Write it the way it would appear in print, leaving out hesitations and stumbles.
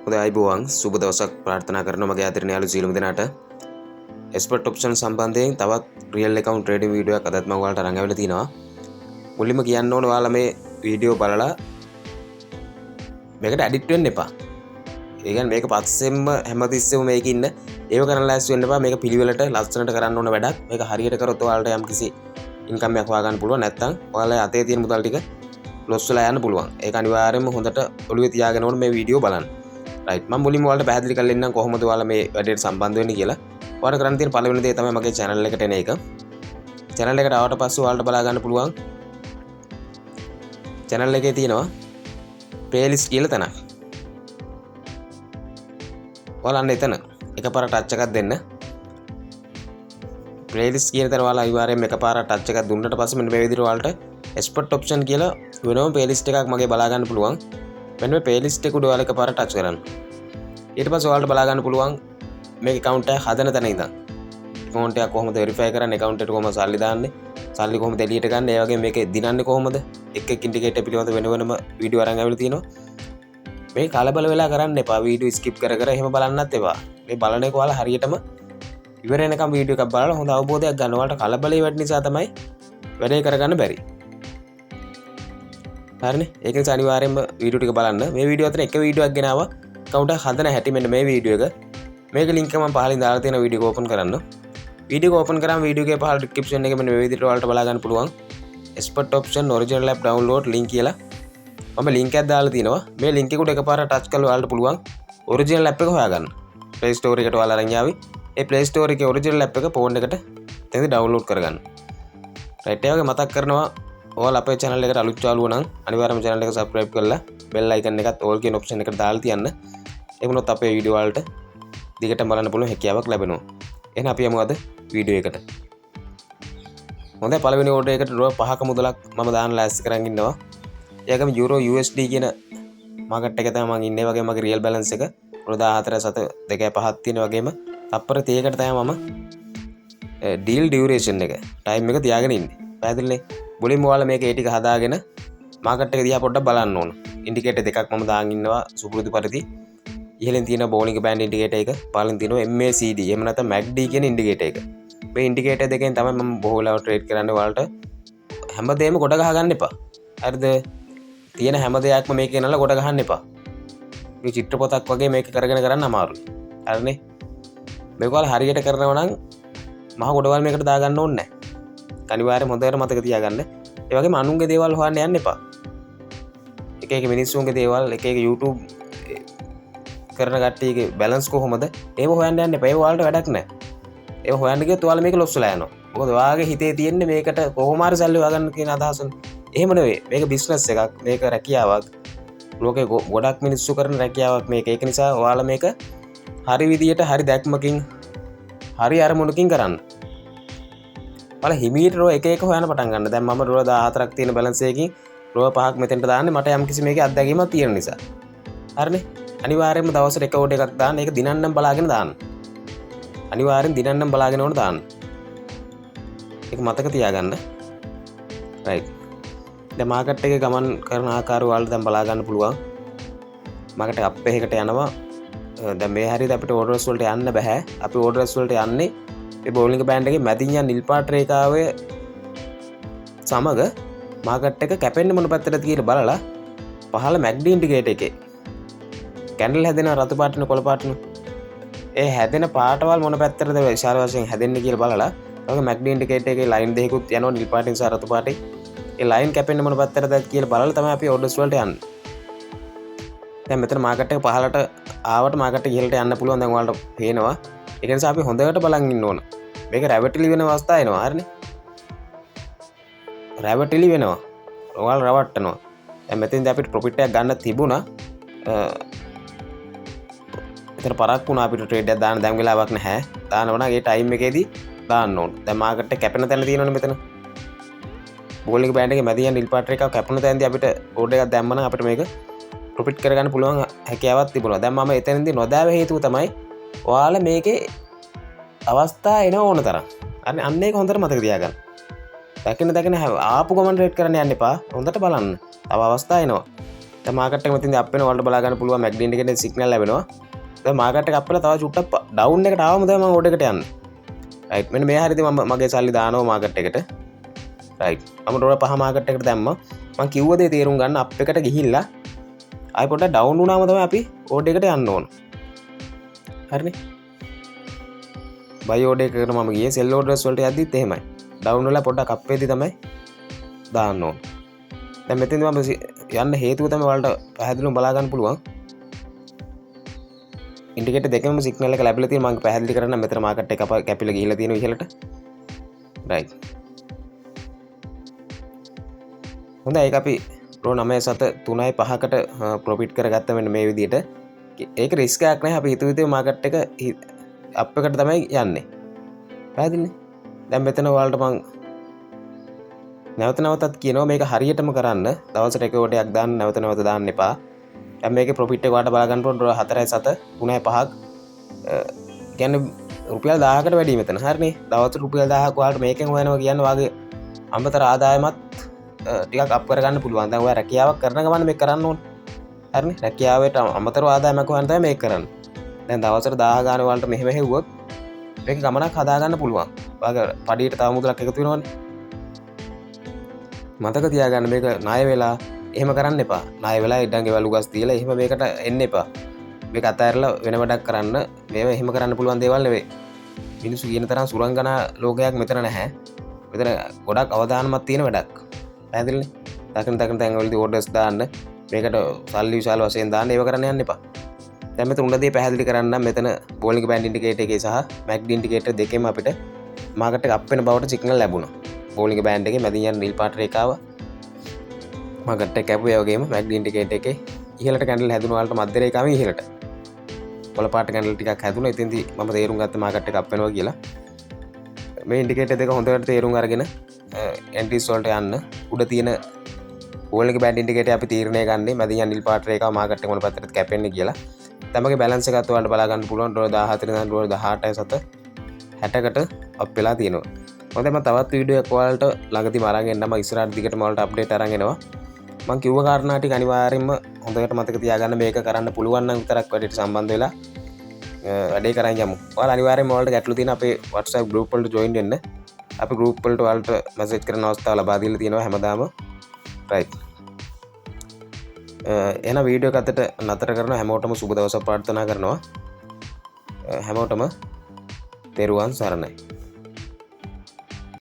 හොඳයි අයිබෝවන් සුබ දවසක් ප්‍රාර්ථනා කරනවා මගේ ආදරණීය යාළු සියලුම දෙනාට එක්ස්පර්ට් ඔප්ෂන් සම්බන්ධයෙන් තවත් රියල් account trading වීඩියෝ එකක් අදත් මම ඔයාලට අරන් ආවිලා තිනවා මුලින්ම කියන්න ඕනේ ඔයාලා මේ වීඩියෝ බලලා මේකට ඇඩික්ට් වෙන්න එපා ඒ කියන්නේ මේක පස්සෙන්ම හැමතිස්සෙම මේක ඉන්න ඒව කරන්න ලෑස්ති වෙන්න එපා මේක පිළිවෙලට ලස්සනට කරන්න ඕන වැඩක් මේක හරියට කරොත් ඔයාලට යම්කිසි ඉන්කම් එකක් හොයාගන්න පුළුවන් නැත්නම් ඔයාලා අතේ තියෙන මුදල් ටික ලොස් වෙලා යන්න පුළුවන් ඒක අනිවාර්යයෙන්ම හොඳට ඔළුවේ තියාගෙන ඕනේ මේ වීඩියෝ බලන්න රයිට් මම මුලින්ම ඔයාලට පැහැදිලි කරලා ඉන්නම් කොහොමද ඔයාලා මේ වැඩේට සම්බන්ධ වෙන්නේ කියලා. ඔයාලා කරන්න තියෙන පළවෙනි දේ තමයි මගේ channel එකට එන එක. channel එකට ආවට පස්සේ ඔයාලට බලා ගන්න පුළුවන් channel එකේ තියෙනවා playlist කියලා තැනක්. ඔයාලා අන්න එතන එකපාර ටච් එකක් දෙන්න. playlist කියන තැන ඔයාලා අනිවාර්යයෙන්ම එකපාර ටච් එකක් දුන්නට පස්සේ මෙන්න මේ විදිහට ඔයාලට expert option කියලා වෙනම playlist එකක් මගේ බලා ගන්න පුළුවන්. මෙන්න මේ playlist එක උඩ ඔයාලා එකපාර ටච් කරන්න. ඊට පස්සේ ඔයාලට බලා ගන්න පුළුවන් මේ account එක හදන තැන ඉඳන් account එක කොහොමද verify කරන්නේ account එකට කොහොමද සල්ලි දාන්නේ සල්ලි කොහොමද එළියට ගන්න ඒ වගේ මේකේ දිනන්නේ කොහොමද එක එක ඉන්ඩිකේටර් පිළිබඳ වෙනම වීඩියෝ අරන් ආවිලා තියෙනවා මේ කලබල වෙලා කරන්න එපා වීඩියෝ ස්කිප් කර කර එහෙම බලන්නත් එපා මේ බලන එක ඔයාලා හරියටම ඉවර වෙනකම් වීඩියෝ එකක් බලලා හොඳ අවබෝධයක් ගන්න ඔයාලට කලබලේ වැඩි නිසා තමයි වැඩේ කරගන්න බැරි හරිනේ ඒක නිසා අනිවාර්යයෙන්ම වීඩියෝ ටික බලන්න මේ වීඩියෝ අතර එක වීඩියෝ එකක් ගෙනාවා account එක හදන හැටි මෙන්න මේ වීඩියෝ එක මේක ලින්ක් එක මම පහලින් දාලා තියෙන වීඩියෝ එක ඕපන් කරන්න වීඩියෝ එක ඕපන් කරාම වීඩියෝ එකේ පහළ description එකේ මෙන්න මේ විදිහට ඔයාලට බලා ගන්න පුළුවන් expert option original app download link කියලා මම link එකක් දාලා තිනවා මේ link එක උඩ එකපාර touch කරලා ඔයාලට පුළුවන් original app එක හොයාගන්න play store එකට ඔයාලා අරන් යාවි ඒ play store එකේ original app එක phone එකට තෙන්ද download කරගන්න right ඒ වගේ මතක් කරනවා ඔයාලා අපේ channel එකට අලුත් යාළුවෝ නම් අනිවාර්යයෙන්ම channel එක subscribe කරලා bell icon එකත් all කියන option එකට දාලා තියන්න ඒ වුණොත් අපේ වීඩියෝ වලට දිගටම බලන්න පුළුවන් හැකියාවක් ලැබෙනවා. එහෙනම් අපි යමු අද වීඩියෝ එකට. හොඳයි පළවෙනි ඕඩර් එකට ඩොලර් 5ක මුදලක් මම දාන්න ලෑස්ති කරන් ඉන්නවා. ඒකම යුරෝ USD කියන මාකට් එක තමයි මම ඉන්නේ. වගේ මගේ රියල් බැලන්ස් එක 14.2.5ක් තියෙන වගේම තප්පර 30කට තමයි මම ඩීල් ඩියුරේෂන් එක ටයිම් එක තියාගෙන ඉන්නේ. පැහැදිලිනේ? මුලින්ම ඔයාලා මේක ඒ ටික හදාගෙන මාකට් එක දිහා පොඩ්ඩක් බලන්න ඕන. ඉන්ඩිකේටර් දෙකක් මම දාන් ඉන්නවා සුපුරුදු පරිදි. ඉහළින් තියෙන බෝලිංග බෑන්ඩ් ඉන්ඩිකේටර් එක පහළින් තියෙනවා MACD එහෙම නැත්නම් MACD කියන ඉන්ඩිකේටර් එක. මේ ඉන්ඩිකේටර් දෙකෙන් තමයි මම බොහෝ වෙලාවට ට්‍රේඩ් කරන්නේ ඔයාලට හැමදේම කොට ගහ ගන්න එපා. හරිද? තියෙන හැම දෙයක්ම මේකේ නලා කොට ගහන්න එපා. මේ චිත්‍රපතක් වගේ මේක කරගෙන කරන්න අමාරුයි. හරිනේ? මේක ඔයාලා හරියට කරනවා නම් මහ ගොඩවල් මේකට දාගන්න ඕනේ නැහැ. අනිවාර්යයෙන් හොඳට මතක තියාගන්න. ඒ වගේම අනුන්ගේ දේවල් හොයන්න යන්න එපා. එක එක මිනිස්සුන්ගේ දේවල් එක එක YouTube කරන කට්ටියගේ බැලන්ස් කොහොමද ඒව හොයන්න යන්න එපා. ඒව ඔයාලට වැඩක් නැහැ. ඒව හොයන්න ගියොත් ඔයාලා මේක ලොස් වෙලා යනවා. මොකද ඔයාගේ හිතේ තියෙන්නේ මේකට කොහොම හරි සල්ලි හොයාගන්න කියන අදහසනේ. එහෙම නෙවෙයි. මේක බිස්නස් එකක්. මේක රැකියාවක්. ලෝකේ ගොඩක් මිනිස්සු කරන රැකියාවක් මේක. ඒක නිසා ඔයාලා මේක හරි විදියට හරි දැක්මකින් හරි අරමුණකින් කරන්න. ඔයාලා හිමීට රෝ එක එක හොයන්න පටන් ගන්න. දැන් මම ඩොලර් 14ක් තියෙන බැලන්ස් එකකින් ඩොලර් 5ක් මෙතෙන්ට දාන්නේ මට යම්කිසි මේකේ අත්දැකීමක් තියෙන නිසා. හරිනේ? අනිවාර්යයෙන්ම දවසට එක ඕඩර් එකක් දාන්න. ඒක දිනන්නම් බලාගෙන දාන්න. අනිවාර්යෙන් දිනන්නම් බලාගෙන ඕන දාන්න. ඒක මතක තියාගන්න. රයිට්. දැන් මාකට් එකේ ගමන් කරන ආකාරය ඔයාලට දැන් බලා ගන්න පුළුවන්. මාකට් එක අප් එකකට යනවා. දැන් මේ හරියට අපිට ඕඩර්ස් වලට යන්න බෑ. අපි ඕඩර්ස් වලට යන්නේ මේ බෝලිංග බෑන්ඩ් එකේ මැදින් යන නිල් පාට රේඛාවේ සමග මාකට් එක කැපෙන්නේ මොන පැත්තටද කියලා බලලා පහළ MACD ඉන්ඩිකේටර් එකේ කැන්ඩල් හැදෙන රතු පාටින කොළ පාටින ඒ හැදෙන පාටවල් මොන පැත්තටද විශාල වශයෙන් හැදෙන්නේ කියලා බලලා ඔයගේ MACD ඉන්ඩිකේටර් එකේ ලයින් දෙකකුත් යනවා නිල් පාටින් සහ රතු පාටින් ඒ ලයින් කැපෙන්නේ මොන පැත්තටද කියලා බලලා තමයි අපි ඕඩර්ස් වලට යන්නේ දැන් මෙතන මාකට් එක පහළට ආවට මාකට් එක ඉහළට යන්න පුළුවන් දැන් ඔයාලට පේනවා ඒක නිසා අපි හොඳට බලන් ඉන්න ඕන මේක රැවටිලි වෙන අවස්ථා එනවා හරිනේ රැවටිලි වෙනවා ඔයාලා රවට්ටනවා දැන් මෙතෙන්දී අපිට ප්‍රොෆිට් එකක් ගන්න තිබුණා එතන පරක් වුණා අපිට ට්‍රේඩ් එකක් දාන්න දැන් වෙලාවක් නැහැ. දානවා නම් ඒ ටයිම් එකේදී දාන්න ඕන. දැන් මාකට් එක කැපෙන තැන තියෙනවනේ මෙතන. බෝලිංග බෑන්ඩ් එකේ මැදින් නිල් පාට එකක් කැපුණ තැනදී අපිට ඕඩර් එකක් දැම්ම නම් අපිට මේක ප්‍රොෆිට් කරගන්න පුළුවන් හැකියාවක් තිබුණා. දැන් මම එතනදී නොදාව හේතුව තමයි ඔයාලා මේකේ අවස්ථා එන ඕන තරම්. අන්න ඒක හොඳට මතක තියාගන්න. දකින්න ආපු ගමන් ට්‍රේඩ් කරන්න යන්න එපා. හොඳට බලන්න. තව අවස්ථා එනවා. මාකට මතින් අපේ වලට බලාගන්න පුළුව මැක්ඩින්ටිකට සිගනල් ලැබෙනවා මාකට අපල තව චුට්ට ඩවුන් එකට ආවමදම ගොඩකට යන්න රයිට් මේ හරිදි මගේ සල්ලි දානෝ මාකට් එකට රයිට් අමටොට පහ මාකට් එකට දැම්ම මං කිව්වදේ තේරුම් ගන්න අප එකට ගිහිල්ලා අයි පොට ඩවුන් වුනාමතම අපි ඕඩ එකට යන්න ඕන හරිනි බයෝඩ එකට ම ගේ සෙල්ලෝඩස් වලට ඇදදිත් එහෙමයි ඩවුන්ල පොඩ්ඩ අපේති තමයි දාන්න ඕන දැ මෙතින් ම යන්න හේතුව තම වලට පැහැදිලු බලාගන්න පුළුවන් ඉන්ටිකට දෙකම සික්නල ලැබලති මං පැහදිලි කරන මෙතර මාකට එක කැපිල ගහිල තියෙන හලට රයි හොඳ ඒ අපි රෝ නමය සත තුනයි පහකට ප්‍රොපිට් කරගත්ත වෙන මේ විදියට ඒක රිස්කයක්නෑ අප හිතුවිතය මාකට් එක අපකට තමයි යන්නේ පැදින්නේ දැම් මෙතන වලට මං නැවතනවතත් කියනව මේක හරියටම කරන්න දවසට එකෝටයක් දාන්න නැවතනවත දාන්න එපා මේක ප්‍රපිට් වාට බලාගන්නට හතරයි සත ගුණයි පහක් ගැන රුපියල් දාකට වැඩි මෙතන හරන්නේ දවත රුපියල් දාහකවාට මේකෙන් හොයනවා කියන්න වගේ අම්බතර ආදායමත් ටිකක් අප කරගන්න පුළුවන් දව රැකියාවක් කරන ගමන මේ කරන්න ඕන් හරි රැකියාවට අමතර ආදායමක වන්ත මේ කරන්න දැන් දවසර දාගානවලට මෙහෙම හෙව්වොත් මේක ගමනක් හදාගන්න පුළුවන් වගේ පඩියට තාමුදලක් එකතුවෙනවන මතක තියාගන්න මේක නාය වෙලා එහෙම කරන්න එපා නාය වෙලා ඉඩන්ගේ වලු ගස් තියලා එහෙම මේකට එන්න එපා මේ අතඇරලා වෙන වැඩක් කරන්න මේ එහෙම කරන්න පුළුවන් දේවල් නෙවේ මිනිස්සු කියන තරම් සුරංගනා ලෝකයක් මෙතන නැහැ මෙතන ගොඩක් අවදානමත් තියෙන වැඩක් පැහැදිලිනේ දකින තැන්වලදී ඕඩර්ස් දාන්න මේකට සල්ලි විශාල වශයෙන් දාන්න ඒව කරන්න යන්න එපා දැන් මෙතන උඩදී පැහැදිලි කරන්න මෙතන බෝලිංග් බෑන්ඩ් ඉන්ඩිකේටර් එකේ සහ මැක්ඩි ඉන්ඩිකේටර් දෙකෙම අපිට මාකට් එක අප් වෙන බවට සිග්නල් ලැබුණා බෝලිංග බෑන්ඩ් එකේ මැදින් යන නිල් පාට රේඛාව මාකට් එක කැපුවේ වගේම මැක්ඩි ඉන්ඩිකේටර් එකේ ඉහළට කැන්ඩල් හැදුණා වලට මැද රේඛාවෙන් ඉහළට කොළ පාට කැන්ඩල් ටිකක් හැදුණා ඉතින්දී මම තේරුම් ගත්ත මාකට් එක අප් වෙනවා කියලා මේ ඉන්ඩිකේටර් දෙක හොඳට තේරුම් අරගෙන එන්ට්‍රීස් වලට යන්න උඩ තියෙන බෝලිංග බෑන්ඩ් ඉන්ඩිකේටර් අපි තීරණය ගන්නේ මැදින් යන නිල් පාට රේඛාව මාකට් එක මොන පැත්තටද කැපෙන්නේ කියලා තමගේ බැලන්ස් එකත් ඔයාලට බලා ගන්න පුළුවන් $14 ඉඳන් $18යි සත 60කට අප් වෙලා තියෙනවා හොඳයි මම තවත් වීඩියෝ එකක් ඔයාලට ළඟදී මරන් එන්නම ඉස්සරහට දිගටම ඔයාලට අප්ඩේට් අරන් එනවා මම කිව්ව කාරණා ටික අනිවාර්යයෙන්ම හොඳට මතක තියාගන්න මේක කරන්න පුළුවන් නම් විතරක් වැඩේට සම්බන්ධ වෙලා වැඩේ කරන් යමු ඔයාලා අනිවාර්යයෙන්ම ඔයාලට ගැටලු තියෙන අපේ WhatsApp group වලට join වෙන්න අපි group වලට ඔයාලට message කරන අවස්ථාව ලබා දීලා තියෙනවා හැමදාම right එහෙනම් වීඩියෝ එක අතට නතර කරන හැමෝටම සුබ දවසක් ප්‍රාර්ථනා කරනවා හැමෝටම තෙරුවන් සරණයි